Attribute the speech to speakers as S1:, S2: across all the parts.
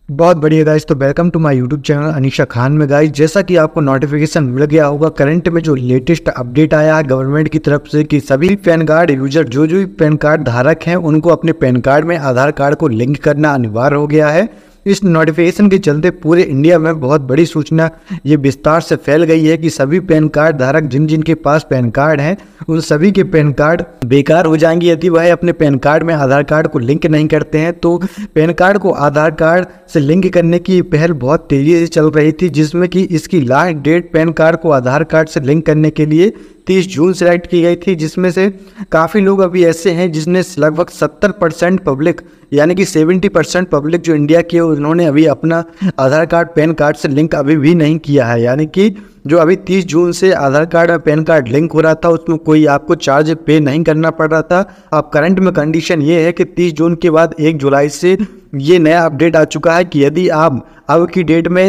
S1: बहुत बढ़िया गाइज। तो welcome to my YouTube channel Anisha Khan में गाइज। जैसा कि आपको नोटिफिकेशन मिल गया होगा, करंट में जो लेटेस्ट अपडेट आया है गवर्नमेंट की तरफ से कि सभी पैन कार्ड यूजर जो भी पैन कार्ड धारक हैं उनको अपने पैन कार्ड में आधार कार्ड को लिंक करना अनिवार्य हो गया है। इस नोटिफिकेशन के चलते पूरे इंडिया में बहुत बड़ी सूचना ये विस्तार से फैल गई है कि सभी पैन कार्ड धारक जिन जिनके पास पैन कार्ड हैं उन सभी के पैन कार्ड बेकार हो जाएंगे यदि वह अपने पैन कार्ड में आधार कार्ड को लिंक नहीं करते हैं। तो पैन कार्ड को आधार कार्ड से लिंक करने की पहल बहुत तेज़ी से चल रही थी, जिसमें कि इसकी लास्ट डेट पैन कार्ड को आधार कार्ड से लिंक करने के लिए 30 जून सेलेक्ट की गई थी, जिसमें से काफ़ी लोग अभी ऐसे हैं जिसने लगभग 70% पब्लिक यानी कि 70% पब्लिक जो इंडिया के उन्होंने अभी अपना आधार कार्ड पैन कार्ड से लिंक अभी भी नहीं किया है। यानी कि जो अभी 30 जून से आधार कार्ड और पैन कार्ड लिंक हो रहा था उसमें कोई आपको चार्ज पे नहीं करना पड़ रहा था। अब करंट में कंडीशन ये है कि 30 जून के बाद 1 जुलाई से ये नया अपडेट आ चुका है कि यदि आप अब की डेट में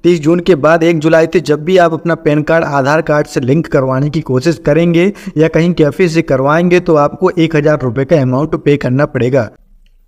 S1: 30 जून के बाद 1 जुलाई से जब भी आप अपना पैन कार्ड आधार कार्ड से लिंक करवाने की कोशिश करेंगे या कहीं कैफे से करवाएंगे तो आपको 1000 रुपये का अमाउंट पे करना पड़ेगा।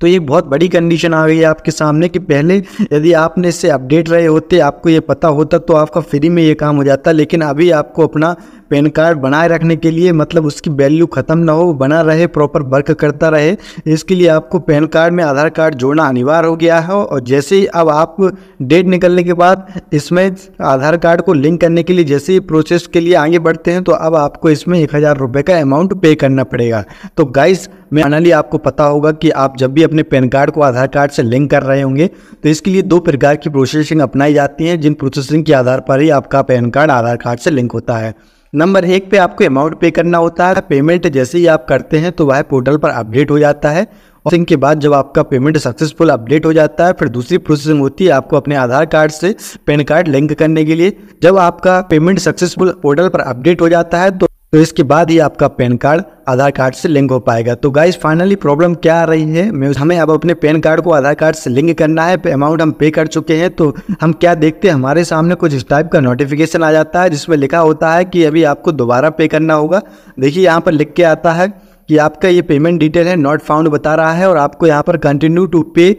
S1: तो ये बहुत बड़ी कंडीशन आ गई है आपके सामने कि पहले यदि आपने इससे अपडेट रहे होते, आपको ये पता होता तो आपका फ्री में ये काम हो जाता, लेकिन अभी आपको अपना पैन कार्ड बनाए रखने के लिए मतलब उसकी वैल्यू ख़त्म ना हो, बना रहे, प्रॉपर वर्क करता रहे, इसके लिए आपको पैन कार्ड में आधार कार्ड जोड़ना अनिवार्य हो गया है। और जैसे ही अब आप डेट निकलने के बाद इसमें आधार कार्ड को लिंक करने के लिए जैसे ही प्रोसेस के लिए आगे बढ़ते हैं तो अब आपको इसमें 1000 रुपये का अमाउंट पे करना पड़ेगा। तो गाइस फाइनली आपको पता होगा कि आप जब भी अपने पैन कार्ड को आधार कार्ड से लिंक कर रहे होंगे तो इसके लिए 2 प्रकार की प्रोसेसिंग अपनाई जाती है, जिन प्रोसेसिंग के आधार पर ही आपका पैन कार्ड आधार कार्ड से लिंक होता है। नंबर 1 पे आपको अमाउंट पे करना होता है। पेमेंट जैसे ही आप करते हैं तो वह पोर्टल पर अपडेट हो जाता है और के बाद जब आपका पेमेंट सक्सेसफुल अपडेट हो जाता है फिर दूसरी प्रोसेसिंग होती है आपको अपने आधार कार्ड से पैन कार्ड लिंक करने के लिए। जब आपका पेमेंट सक्सेसफुल पोर्टल पर अपडेट हो जाता है तो इसके बाद ही आपका पैन कार्ड आधार कार्ड से लिंक हो पाएगा। तो गाइस फाइनली प्रॉब्लम क्या आ रही है, हमें अब अपने पैन कार्ड को आधार कार्ड से लिंक करना है, अमाउंट हम पे कर चुके हैं। तो हम क्या देखते हैं, हमारे सामने कुछ इस टाइप का नोटिफिकेशन आ जाता है जिसमें लिखा होता है कि अभी आपको दोबारा पे करना होगा। देखिए यहाँ पर लिख के आता है कि आपका ये पेमेंट डिटेल है नॉट फाउंड बता रहा है और आपको यहाँ पर कंटिन्यू टू पे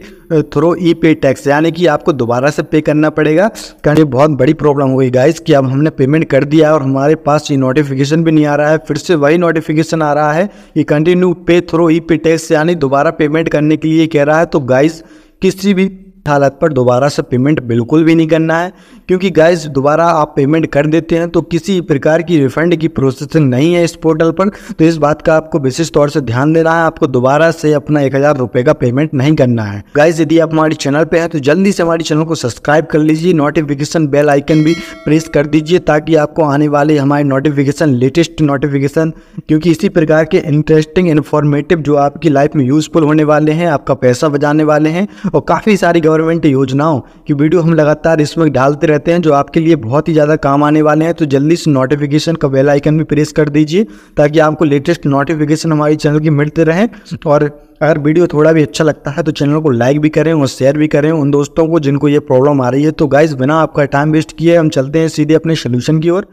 S1: थ्रू ई पे टैक्स यानी कि आपको दोबारा से पे करना पड़ेगा। कारण ये बहुत बड़ी प्रॉब्लम हो गई गाइस कि अब हमने पेमेंट कर दिया और हमारे पास ये नोटिफिकेशन भी नहीं आ रहा है, फिर से वही नोटिफिकेशन आ रहा है कि कंटिन्यू पे थ्रू ई पे टैक्स यानी दोबारा पेमेंट करने के लिए कह रहा है। तो गाइस किसी भी हालत पर दोबारा से पेमेंट बिल्कुल भी नहीं करना है, क्योंकि गाइस दोबारा आप पेमेंट कर देते हैं तो किसी प्रकार की रिफंड की प्रोसेसिंग नहीं है इस पोर्टल पर। तो इस बात का आपको विशेष तौर से ध्यान देना है, आपको दोबारा से अपना 1000 रुपये का पेमेंट नहीं करना है। गाइस यदि आप हमारे चैनल पे हैं तो जल्दी से हमारे चैनल को सब्सक्राइब कर लीजिए, नोटिफिकेशन बेल आइकन भी प्रेस कर दीजिए ताकि आपको आने वाले हमारे नोटिफिकेशन लेटेस्ट नोटिफिकेशन, क्योंकि इसी प्रकार के इंटरेस्टिंग इन्फॉर्मेटिव जो आपकी लाइफ में यूजफुल होने वाले हैं, आपका पैसा बचाने वाले हैं और काफ़ी सारी गवर्नमेंट योजनाओं की वीडियो हम लगातार इसमें डालते रहते हैं जो आपके लिए बहुत ही ज़्यादा काम आने वाले हैं। तो जल्दी से नोटिफिकेशन का बेल आइकन भी प्रेस कर दीजिए ताकि आपको लेटेस्ट नोटिफिकेशन हमारे चैनल की मिलते रहें। और अगर वीडियो थोड़ा भी अच्छा लगता है तो चैनल को लाइक भी करें और शेयर भी करें उन दोस्तों को जिनको ये प्रॉब्लम आ रही है। तो गाइस बिना आपका टाइम वेस्ट किए हम चलते हैं सीधे अपने सोल्यूशन की ओर।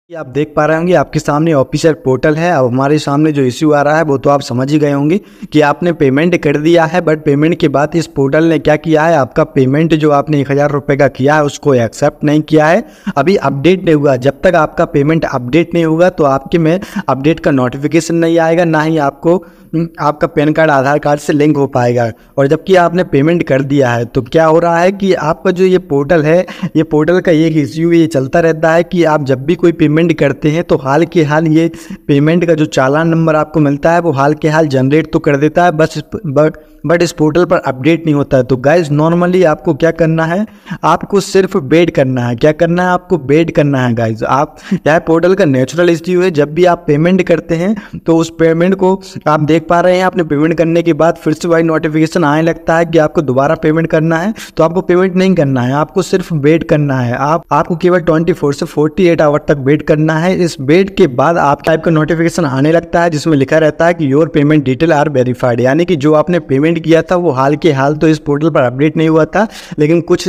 S1: आप देख पा रहे होंगे आपके सामने ऑफिशियल पोर्टल है। अब हमारे सामने जो इश्यू आ रहा है वो तो आप समझ ही गए होंगे कि आपने पेमेंट कर दिया है, बट पेमेंट के बाद इस पोर्टल ने क्या किया है, आपका पेमेंट जो आपने 1000 रुपये का किया है उसको एक्सेप्ट नहीं किया है, अभी अपडेट नहीं हुआ। जब तक आपका पेमेंट अपडेट नहीं होगा तो आपके में अपडेट का नोटिफिकेशन नहीं आएगा, ना ही आपको आपका पैन कार्ड आधार कार्ड से लिंक हो पाएगा। और जबकि आपने पेमेंट कर दिया है तो क्या हो रहा है कि आपका जो ये पोर्टल है, ये पोर्टल का एक इश्यू ये चलता रहता है कि आप जब भी कोई पेमेंट करते हैं तो हाल के हाल ये पेमेंट का जो चालान नंबर आपको मिलता है वो हाल के हाल जनरेट तो कर देता है, बट इस पोर्टल पर अपडेट नहीं होता है। तो गाइज नॉर्मली आपको क्या करना है, आपको सिर्फ वेट करना है। क्या करना है, आपको वेट करना है गाइज। आप यह पोर्टल का नेचुरल इश्यू है, जब भी आप पेमेंट करते हैं तो उस पेमेंट को आप देख पा रहे हैं, आपने पेमेंट करने के बाद फिर से वही नोटिफिकेशन आने लगता है कि आपको दोबारा पेमेंट करना है। तो आपको पेमेंट नहीं करना है, आपको सिर्फ वेट करना है। आपको केवल 24 से 48 आवर तक वेट करना है। इस वेट के बाद आप टाइप का नोटिफिकेशन आने लगता है जिसमें लिखा रहता है कि your payment detail are verified, यानी कि जो आपने पेमेंट किया था वो हाल के हाल तो इस पोर्टल पर अपडेट नहीं हुआ था, लेकिन कुछ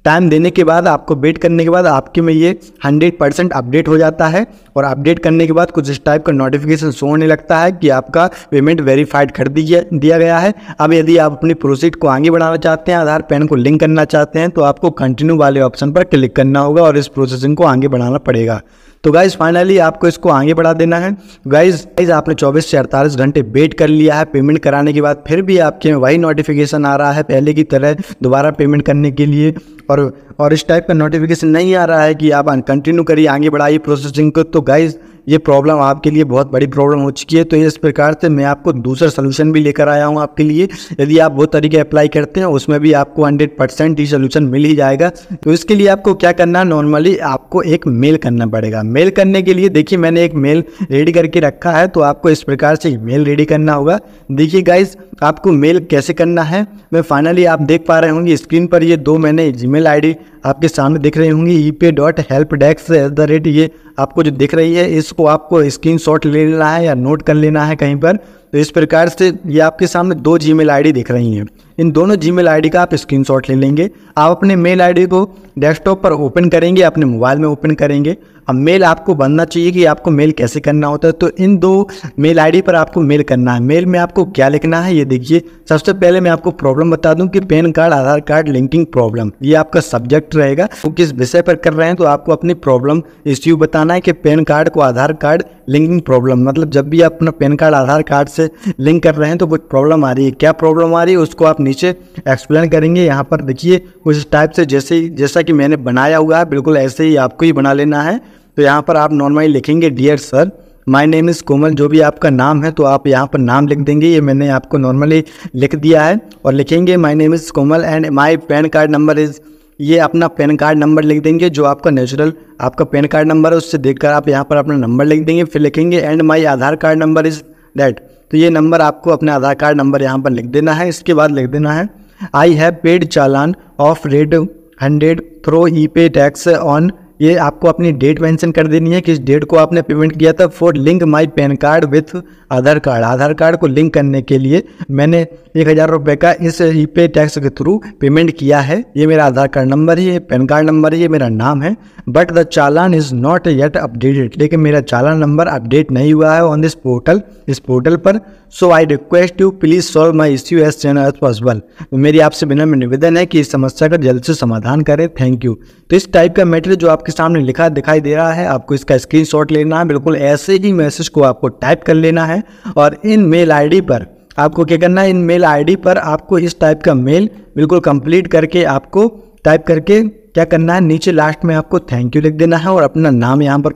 S1: टाइम देने के बाद, आपको वेट करने के बाद आपके में ये 100% अपडेट हो जाता है। और अपडेट करने के बाद कुछ इस टाइप का नोटिफिकेशन शो होने लगता है कि आपका पेमेंट वेरीफाइड कर दिया गया है। अब यदि आप अपनी प्रोसीड को आगे बढ़ाना चाहते हैं, आधार पैन को लिंक करना चाहते हैं, तो आपको कंटिन्यू वाले ऑप्शन पर क्लिक करना होगा और इस प्रोसेसिंग को आगे बढ़ाना पड़ेगा। तो गाइज फाइनली आपको इसको आगे बढ़ा देना है। गाइज आपने 24 से 48 घंटे वेट कर लिया है पेमेंट कराने के बाद, फिर भी आपके में वही नोटिफिकेशन आ रहा है पहले की तरह दोबारा पेमेंट करने के लिए, और इस टाइप का नोटिफिकेशन नहीं आ रहा है कि आप कंटिन्यू करिए, आगे बढ़ाइए प्रोसेसिंग को। तो गाइज ये प्रॉब्लम आपके लिए बहुत बड़ी प्रॉब्लम हो चुकी है। तो इस प्रकार से मैं आपको दूसरा सोल्यूशन भी लेकर आया हूँ आपके लिए। यदि आप वो तरीके अप्लाई करते हैं उसमें भी आपको 100% ही सोल्यूशन मिल ही जाएगा। तो इसके लिए आपको क्या करना है, नॉर्मली आपको एक मेल करना पड़ेगा। मेल करने के लिए देखिए मैंने एक मेल रेडी करके रखा है, तो आपको इस प्रकार से मेल रेडी करना होगा। देखिए गाइज आपको मेल कैसे करना है, मैं फाइनली आप देख पा रहे होंगे स्क्रीन पर ये दो मैंने जीमेल आईडी आपके सामने दिख रही होंगी, epay.helpdesk@, ये आपको जो दिख रही है इसको आपको स्क्रीनशॉट ले लेना है या नोट कर लेना है कहीं पर। तो इस प्रकार से ये आपके सामने दो जीमेल आईडी दिख रही हैं, इन दोनों जीमेल आईडी का आप स्क्रीनशॉट ले लेंगे। आप अपने मेल आईडी को डेस्कटॉप पर ओपन करेंगे, अपने मोबाइल में ओपन करेंगे। अब मेल आपको बनना चाहिए कि आपको मेल कैसे करना होता है, तो इन दो मेल आईडी पर आपको मेल करना है। मेल में आपको क्या लिखना है ये देखिए। सबसे पहले मैं आपको प्रॉब्लम बता दूं कि पैन कार्ड आधार कार्ड लिंकिंग प्रॉब्लम, ये आपका सब्जेक्ट रहेगा। तो किस विषय पर कर रहे हैं तो आपको अपनी प्रॉब्लम इश्यू बताना है कि पैन कार्ड को आधार कार्ड लिंकिंग प्रॉब्लम, मतलब जब भी आप अपना पैन कार्ड आधार कार्ड से लिंक कर रहे हैं तो कुछ प्रॉब्लम आ रही है, क्या प्रॉब्लम आ रही है उसको आप नीचे एक्सप्लेन करेंगे। यहाँ पर देखिए कुछ टाइप से जैसा कि मैंने बनाया हुआ है बिल्कुल ऐसे ही आपको ही बना लेना है। तो यहाँ पर आप नॉर्मली लिखेंगे dear sir my name is Komal, जो भी आपका नाम है तो आप यहाँ पर नाम लिख देंगे। ये मैंने आपको नॉर्मली लिख दिया है। और लिखेंगे my name is Komal and my pan card number is, ये अपना पैन कार्ड नंबर लिख देंगे जो आपका नेचुरल आपका पैन कार्ड नंबर है, उससे देखकर आप यहाँ पर अपना नंबर लिख देंगे। फिर लिखेंगे and my Aadhaar card number is that, तो ये नंबर आपको अपने आधार कार्ड नंबर यहाँ पर लिख देना है। इसके बाद लिख देना है I have paid challan of rate 100 through epay tax on, ये आपको अपनी डेट मेंशन कर देनी है किस डेट को आपने पेमेंट किया था। For link my pan card with Aadhaar card, Aadhaar card को लिंक करने के लिए मैंने 1000 रुपये का इस ईपे टैक्स के थ्रू पेमेंट किया है। ये मेरा आधार कार्ड नंबर है, ये पैन कार्ड नंबर है, ये मेरा नाम है। But the challan is not yet updated, लेकिन मेरा चालान नंबर अपडेट नहीं हुआ है ऑन दिस पोर्टल, इस पोर्टल पर। So I request you please solve my issue as soon as possible, तो मेरी आपसे विनम्र निवेदन है कि इस समस्या का जल्द से समाधान करें, थैंक यू। तो इस टाइप का मैटर जो आपके सामने लिखा दिखाई दे रहा है, आपको इसका स्क्रीनशॉट लेना है, बिल्कुल ऐसे ही मैसेज को आपको टाइप कर लेना है। और इन मेल आईडी पर आपको क्या करना है, इन मेल आईडी पर आपको इस टाइप का मेल बिल्कुल कंप्लीट करके आपको टाइप करके क्या करना है, नीचे लास्ट में आपको थैंक यू लिख देना है और अपना नाम यहाँ पर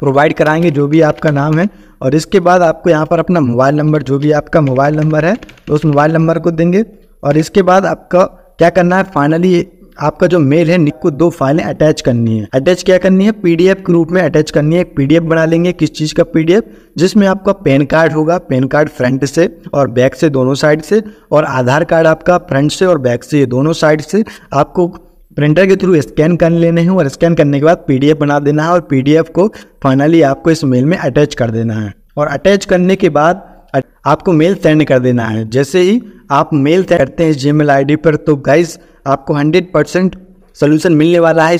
S1: प्रोवाइड कराएंगे जो भी आपका नाम है। और इसके बाद आपको यहाँ पर अपना मोबाइल नंबर, जो भी आपका मोबाइल नंबर है तो उस मोबाइल नंबर को देंगे। और इसके बाद आपका क्या करना है, फाइनली आपका जो मेल है को दो फाइलें अटैच करनी है। अटैच क्या करनी है, पीडीएफ के रूप में अटैच करनी है। एक पीडीएफ बना लेंगे, किस चीज़ का पीडीएफ, जिसमें आपका पैन कार्ड होगा, पैन कार्ड फ्रंट से और बैक से दोनों साइड से, और आधार कार्ड आपका फ्रंट से और बैक से, ये दोनों साइड से आपको प्रिंटर के थ्रू स्कैन कर लेने हैं। और स्कैन करने के बाद पीडीएफ बना देना है और पीडीएफ को फाइनली आपको इस मेल में अटैच कर देना है। और अटैच करने के बाद आपको मेल सेंड कर देना है। जैसे ही आप मेल सेंड करते हैं इस जीमेल आईडी पर, तो गाइस आपको 100% सोल्यूशन मिलने वाला है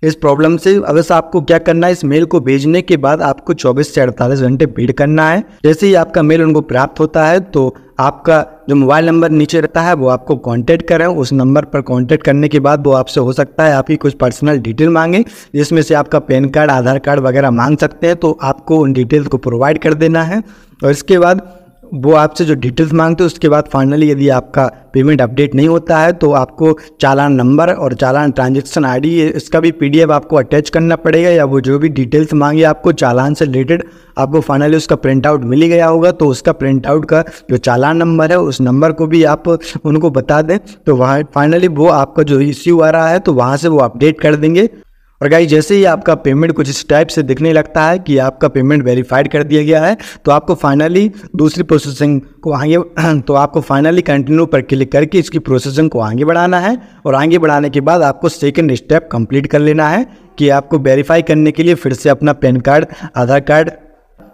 S1: इस प्रॉब्लम से। अवश्य आपको क्या करना है, इस मेल को भेजने के बाद आपको 24 से 48 घंटे वेट करना है। जैसे ही आपका मेल उनको प्राप्त होता है तो आपका जो मोबाइल नंबर नीचे रहता है वो आपको कांटेक्ट करें। उस नंबर पर कांटेक्ट करने के बाद वो आपसे हो सकता है आपकी कुछ पर्सनल डिटेल मांगे, जिसमें से आपका पैन कार्ड, आधार कार्ड वगैरह मांग सकते हैं, तो आपको उन डिटेल्स को प्रोवाइड कर देना है। और इसके बाद वो आपसे जो डिटेल्स मांगते हैं उसके बाद फाइनली यदि आपका पेमेंट अपडेट नहीं होता है तो आपको चालान नंबर और चालान ट्रांजैक्शन आईडी इसका भी पीडीएफ आपको अटैच करना पड़ेगा, या वो जो भी डिटेल्स मांगे आपको चालान से रिलेटेड आपको फाइनली उसका प्रिंट आउट मिल गया होगा, तो उसका प्रिंट आउट का जो चालान नंबर है उस नंबर को भी आप उनको बता दें, तो वहाँ फाइनली वो आपका जो इश्यू आ रहा है तो वहाँ से वो अपडेट कर देंगे। और गाइस जैसे ही आपका पेमेंट कुछ इस टाइप से दिखने लगता है कि आपका पेमेंट वेरीफाइड कर दिया गया है, तो आपको फाइनली दूसरी प्रोसेसिंग को आगे तो आपको फाइनली कंटिन्यू पर क्लिक करके इसकी प्रोसेसिंग को आगे बढ़ाना है। और आगे बढ़ाने के बाद आपको सेकंड स्टेप कंप्लीट कर लेना है कि आपको वेरीफाई करने के लिए फिर से अपना पैन कार्ड, आधार कार्ड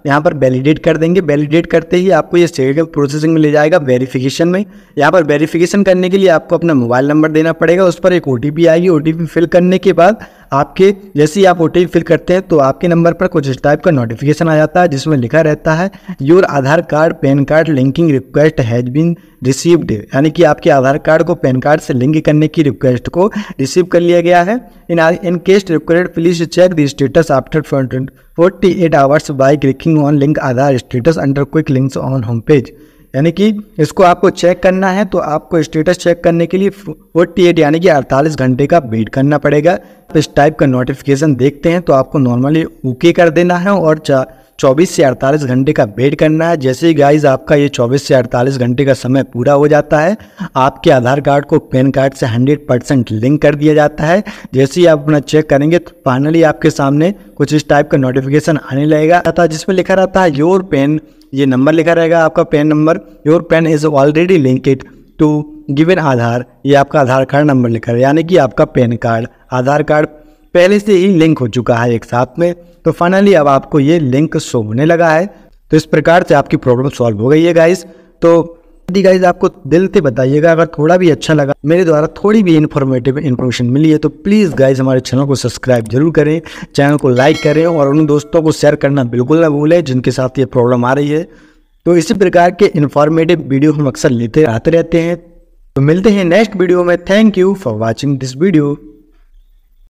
S1: यहाँ पर वैलिडेट कर देंगे। वैलिडेट करते ही आपको ये स्टेट प्रोसेसिंग में ले जाएगा वेरिफिकेशन में। यहाँ पर वेरिफिकेशन करने के लिए आपको अपना मोबाइल नंबर देना पड़ेगा, उस पर एक OTP आएगी। OTP फिल करने के बाद आपके जैसे ही आप OTP फिल करते हैं तो आपके नंबर पर कुछ इस टाइप का नोटिफिकेशन आ जाता है जिसमें लिखा रहता है your Aadhaar card PAN card linking request has been received, यानी कि आपके आधार कार्ड को पैन कार्ड से लिंक करने की रिक्वेस्ट को रिसीव कर लिया गया है। In case required please check the status after 48 hours by clicking on link Aadhaar status under quick links on home page, यानी कि इसको आपको चेक करना है तो आपको स्टेटस चेक करने के लिए 48 यानी कि 48 घंटे का वेट करना पड़ेगा। इस टाइप का नोटिफिकेशन देखते हैं तो आपको नॉर्मली ओके कर देना है और 24 से 48 घंटे का वेट करना है। जैसे ही गाइज आपका ये 24 से 48 घंटे का समय पूरा हो जाता है, आपके आधार कार्ड को पैन कार्ड से 100% लिंक कर दिया जाता है। जैसे ही आप अपना चेक करेंगे तो फाइनली आपके सामने कुछ इस टाइप का नोटिफिकेशन आने लगेगा जिसमें लिखा रहता है योर पैन, ये नंबर लिखा रहेगा आपका PAN number, your PAN is already linked to given Aadhaar, ये आपका आधार कार्ड नंबर लिखा है, यानी कि आपका पैन कार्ड आधार कार्ड पहले से ही लिंक हो चुका है एक साथ में। तो फाइनली अब आपको ये लिंक शो होने लगा है। तो इस प्रकार से आपकी प्रॉब्लम सॉल्व हो गई है गाइज। तो यदि गाइज आपको दिल से बताइएगा, अगर थोड़ा भी अच्छा लगा, मेरे द्वारा थोड़ी भी इन्फॉर्मेटिव इन्फॉर्मेशन मिली है तो प्लीज़ गाइज हमारे चैनल को सब्सक्राइब जरूर करें, चैनल को लाइक करें और उन दोस्तों को शेयर करना बिल्कुल ना भूलें जिनके साथ ये प्रॉब्लम आ रही है। तो इसी प्रकार के इन्फॉर्मेटिव वीडियो हम अक्सर लेते आते रहते हैं। तो मिलते हैं नेक्स्ट वीडियो में। Thank you for watching this video.